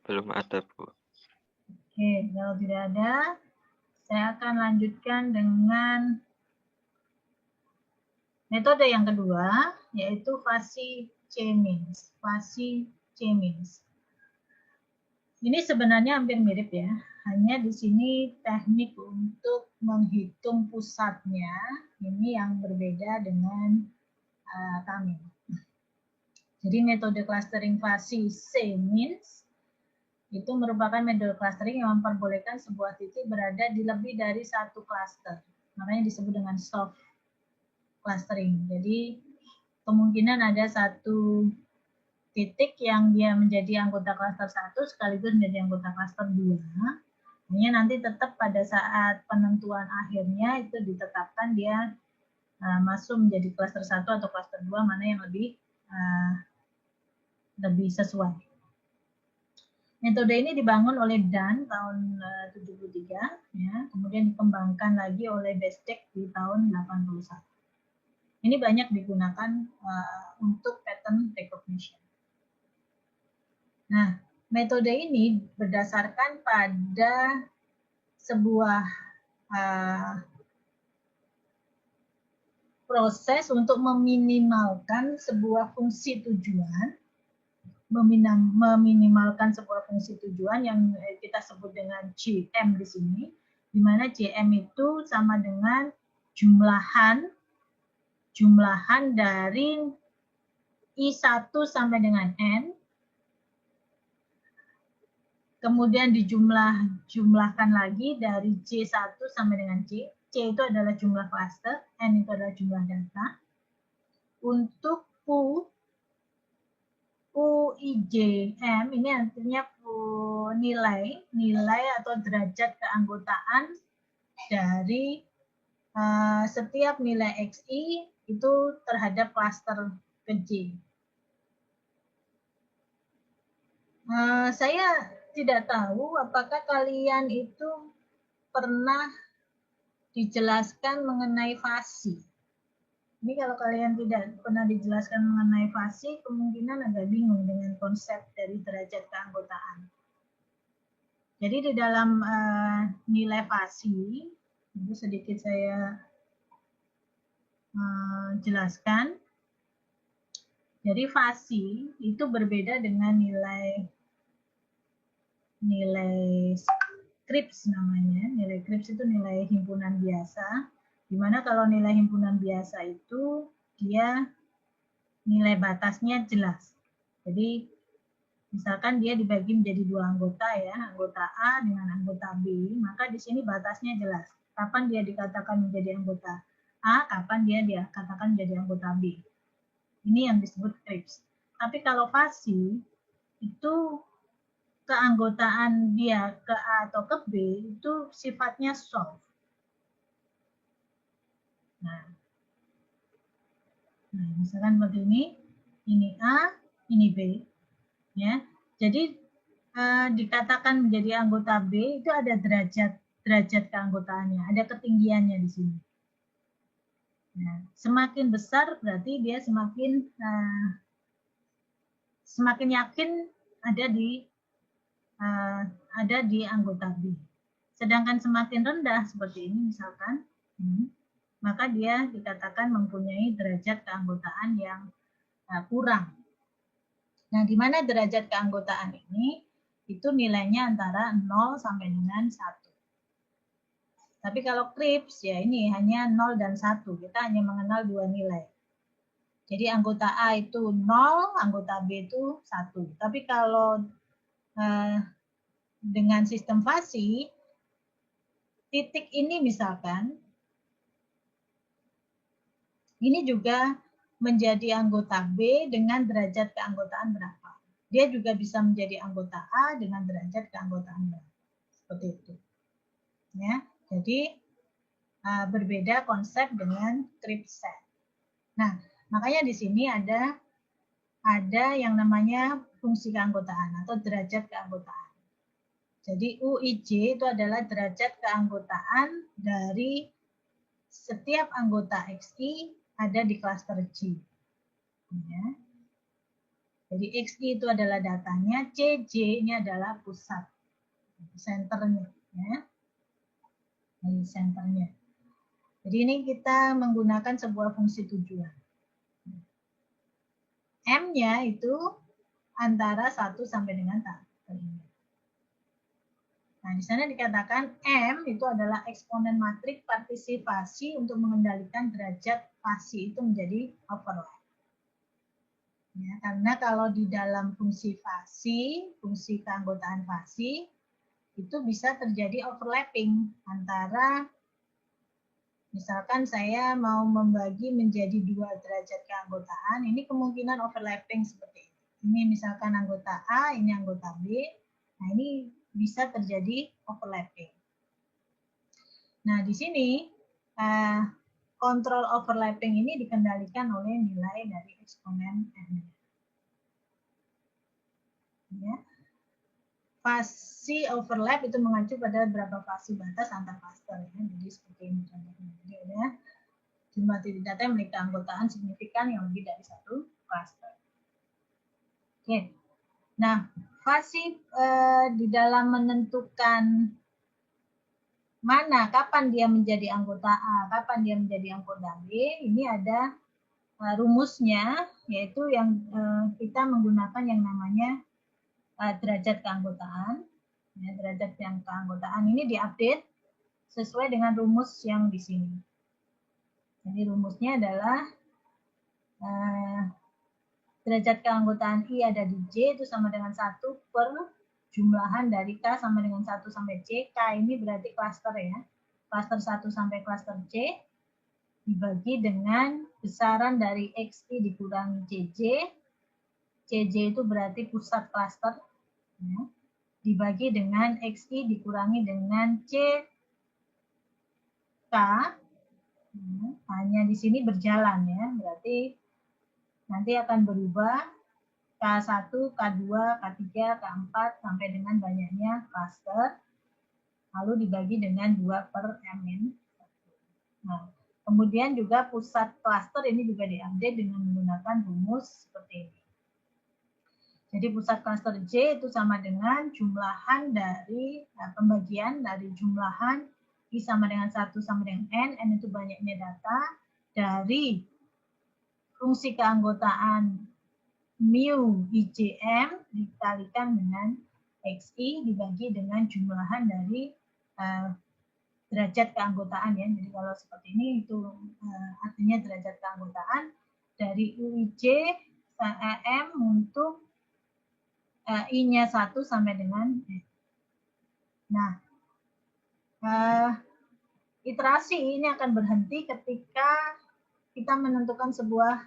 Belum ada, Bu. Oke, kalau tidak ada, saya akan lanjutkan dengan metode yang kedua, yaitu fasi C-means. Fasi C-means. Ini sebenarnya hampir mirip ya, hanya di sini teknik untuk menghitung pusatnya, ini yang berbeda dengan kami. Jadi metode clustering fasi C-means itu merupakan metode clustering yang memperbolehkan sebuah titik berada di lebih dari satu cluster. Makanya disebut dengan soft clustering. Jadi kemungkinan ada satu titik yang dia menjadi anggota cluster 1 sekaligus menjadi anggota cluster 2. Hanya nanti tetap pada saat penentuan akhirnya itu ditetapkan dia masuk menjadi cluster 1 atau cluster 2, mana yang lebih sesuai. Metode ini dibangun oleh Dan tahun 73, ya, kemudian dikembangkan lagi oleh Bestek di tahun 81. Ini banyak digunakan untuk pattern recognition. Nah, metode ini berdasarkan pada sebuah proses untuk meminimalkan sebuah fungsi tujuan, meminimalkan sebuah fungsi tujuan yang kita sebut dengan JM di sini, di mana JM itu sama dengan jumlahan dari I1 sampai dengan N, kemudian jumlahkan lagi dari C1 sampai dengan C. C itu adalah jumlah cluster, N itu adalah jumlah data. Untuk UIJM ini artinya nilai atau derajat keanggotaan dari setiap nilai XI itu terhadap cluster ke J. Saya tidak tahu apakah kalian itu pernah dijelaskan mengenai fasi. Ini kalau kalian tidak pernah dijelaskan mengenai fasi, kemungkinan agak bingung dengan konsep dari derajat keanggotaan. Jadi di dalam nilai fasi, itu sedikit saya jelaskan. Jadi fasi itu berbeda dengan nilai Cripps namanya. Nilai Cripps itu nilai himpunan biasa. Dimana kalau nilai himpunan biasa itu dia nilai batasnya jelas. Jadi misalkan dia dibagi menjadi dua anggota ya, anggota A dengan anggota B, maka di sini batasnya jelas. Kapan dia dikatakan menjadi anggota A, kapan dia dikatakan menjadi anggota B. Ini yang disebut Cripps. Tapi kalau fasi itu keanggotaan dia ke A atau ke B itu sifatnya soft. Nah, misalkan seperti ini A, ini B, ya. Jadi dikatakan menjadi anggota B itu ada derajat keanggotaannya, ada ketinggiannya di sini. Nah, semakin besar berarti dia semakin yakin ada di anggota B. Sedangkan semakin rendah seperti ini misalkan, maka dia dikatakan mempunyai derajat keanggotaan yang kurang. Nah, di mana derajat keanggotaan ini itu nilainya antara 0 sampai dengan 1. Tapi kalau Cripps ya ini hanya 0 dan 1. Kita hanya mengenal dua nilai. Jadi anggota A itu 0, anggota B itu 1. Tapi kalau dengan sistem fasi, titik ini misalkan, ini juga menjadi anggota B dengan derajat keanggotaan berapa. Dia juga bisa menjadi anggota A dengan derajat keanggotaan berapa. Seperti itu. Ya, jadi berbeda konsep dengan Cripps set. Nah, makanya di sini ada yang namanya fungsi keanggotaan atau derajat keanggotaan. Jadi UIJ itu adalah derajat keanggotaan dari setiap anggota XI ada di klaster G. Ya. Jadi XI itu adalah datanya, CJ ini adalah pusat, senternya. Ya. Jadi senternya. Jadi ini kita menggunakan sebuah fungsi tujuan. M-nya itu antara 1 sampai dengan 1. Nah, di sana dikatakan M itu adalah eksponen matrik partisipasi untuk mengendalikan derajat fasi itu menjadi overlap. Ya, karena kalau di dalam fungsi fasi, fungsi keanggotaan fasi, itu bisa terjadi overlapping antara, misalkan saya mau membagi menjadi 2 derajat keanggotaan, ini kemungkinan overlapping seperti ini. Ini misalkan anggota A, ini anggota B, nah ini bisa terjadi overlapping. Nah, di sini kontrol overlapping ini dikendalikan oleh nilai dari eksponen M. Ya. Fasi overlap itu mengacu pada berapa fasi batas antar klaster. Ya. Jadi seperti ini contohnya. Jadi ada jumlah titik data yang memiliki keanggotaan signifikan yang lebih dari 1 klaster. Oke. Nah, fasi di dalam menentukan mana, kapan dia menjadi anggota A, kapan dia menjadi anggota B, ini ada rumusnya, yaitu yang kita menggunakan yang namanya derajat keanggotaan. Ya, derajat yang keanggotaan ini diupdate sesuai dengan rumus yang di sini. Jadi rumusnya adalah derajat keanggotaan I ada di J itu sama dengan 1 per jumlahan dari K sama dengan 1 sampai C. K ini berarti klaster ya. Klaster 1 sampai klaster C dibagi dengan besaran dari XI dikurangi CJ. CJ itu berarti pusat klaster. Ya, dibagi dengan XI dikurangi dengan CK. Ya, hanya di sini berjalan ya. Berarti nanti akan berubah K1, K2, K3, K4 sampai dengan banyaknya klaster. Lalu dibagi dengan 2 per MN. Nah, kemudian juga pusat klaster ini juga diupdate dengan menggunakan rumus seperti ini. Jadi pusat klaster J itu sama dengan jumlahan dari pembagian dari jumlahan I sama dengan 1 sama dengan N itu banyaknya data, dari fungsi keanggotaan mu IJM dikalikan dengan XI dibagi dengan jumlahan dari derajat keanggotaan ya. Jadi kalau seperti ini itu artinya derajat keanggotaan dari UIJ M untuk I-nya 1 sampai dengan N. Nah, iterasi ini akan berhenti ketika kita menentukan sebuah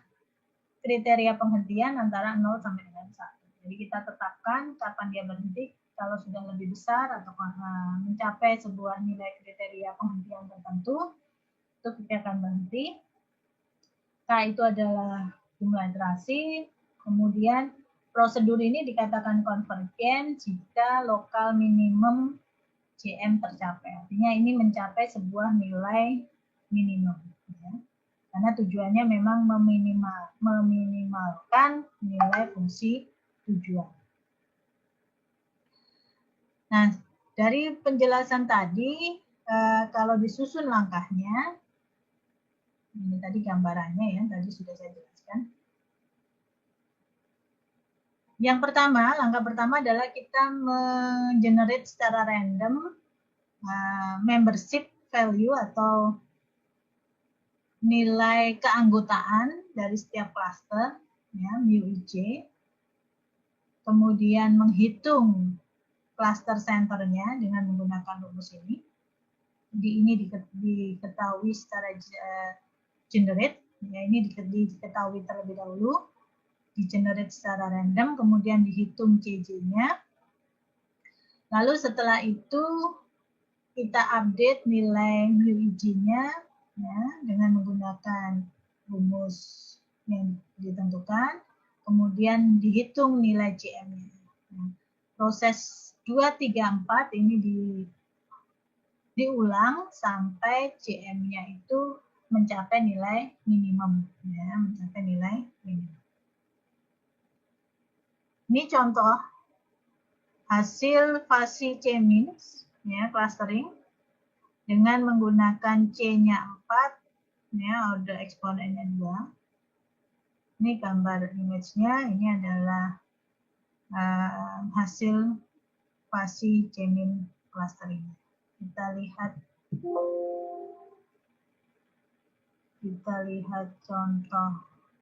kriteria penghentian antara 0 sampai dengan 1. Jadi kita tetapkan kapan dia berhenti. Kalau sudah lebih besar atau mencapai sebuah nilai kriteria penghentian tertentu, itu kita akan berhenti. K itu adalah jumlah iterasi. Kemudian prosedur ini dikatakan konvergen jika lokal minimum CM tercapai. Artinya ini mencapai sebuah nilai minimum. Ya. Karena tujuannya memang meminimalkan nilai fungsi tujuan. Nah, dari penjelasan tadi, kalau disusun langkahnya, ini tadi gambarannya ya, tadi sudah saya jelaskan. Yang pertama, langkah pertama adalah kita mengenerate secara random membership value atau nilai keanggotaan dari setiap klaster, ya, mu IJ. Kemudian menghitung cluster centernya dengan menggunakan rumus ini. Jadi ini diketahui secara generate, ya, ini diketahui terlebih dahulu, di-generate secara random, kemudian dihitung CJ-nya. Lalu setelah itu kita update nilai mu IJ-nya ya, dengan menggunakan rumus yang ditentukan, kemudian dihitung nilai CM-nya. Nah, proses 2, 3, 4 ini diulang sampai CM-nya itu mencapai nilai minimum. Ya, mencapai nilai minimum. Ini contoh hasil fasi C-means, ya, clustering dengan menggunakan C-nya 4, ya, order eksponennya 2. Ini gambar image-nya, ini adalah hasil fasi C-mean clustering. Kita lihat contoh